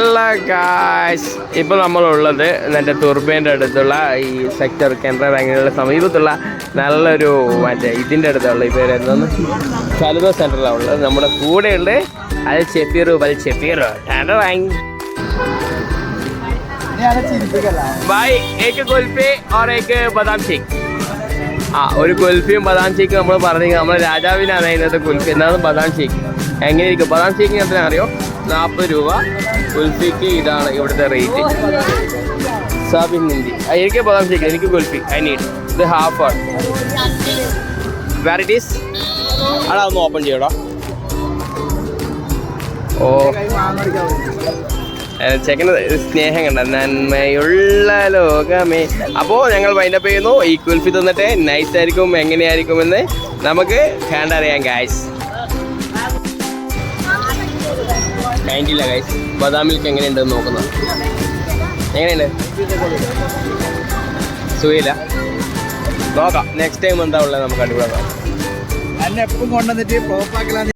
Hello guys, ഇപ്പോൾ നമ്മളുള്ളത് എൻ്റെ തുർബേൻ്റെ അടുത്തുള്ള ഈ സെക്ടർ കാനറ ബാങ്കിനുള്ള സമീപത്തുള്ള നല്ലൊരു ഇതിൻ്റെ അടുത്തുള്ള ഈ പേര് എന്താണ് ഫലുദ സെൻറ്ററിലാണ് ഉള്ളത്. നമ്മുടെ കൂടെയുണ്ട് അൽ ഷെഫീർ ഭായ്. ഏക്ക് കുൽഫി और एक ബദാം ഷേക്ക്. ഒരു കുൽഫിയും ബദാം ഷേക്കും നമ്മൾ പറഞ്ഞു. നമ്മൾ രാജാവിനാണ് അതിനകത്ത് കുൽഫി. എന്താണ് ബദാം ഷേക്ക്? എങ്ങനെയിരിക്കും ബദാം ഷേക്കിന് എത്ര അറിയോ? 40 രൂപ. കുൽഫിക്ക് ഇതാണ് ഇവിടുത്തെ റേറ്റ്. സാബിൻ ഹിന്ദി. എനിക്ക് ബദാം ഷേക്ക്, എനിക്ക് കുൽഫി. ഐ നീഡ് ഇത് ഹാഫ് ആണ്. വെറൈറ്റീസ് അടാ ഒന്ന് ഓപ്പൺ ചെയ്യടാ. ഓ ചെക്കന് സ്നേഹം കണ്ട നന്മയുള്ള ലോകമേ. അപ്പോൾ ഞങ്ങൾ വൈൻഡപ്പ് ചെയ്യുന്നു. ഈ കുൽഫി തന്നിട്ട് നൈസ് ആയിരിക്കും എങ്ങനെയായിരിക്കുമെന്ന് നമുക്ക് കണ്ടറിയാം ഗൈസ്. കൈൻഡില്ല ഗൈസ്. ബദാം മിൽക്ക് എങ്ങനെയുണ്ടെന്ന് നോക്കുന്നത്. എങ്ങനെയുണ്ട്? സുഖമില്ല. നോക്കാം നെക്സ്റ്റ് ടൈം എന്താ ഉള്ളത് നമുക്ക് അടിപൊളിയാക്കാം. എന്നെ എപ്പം കൊണ്ടുവന്നിട്ട്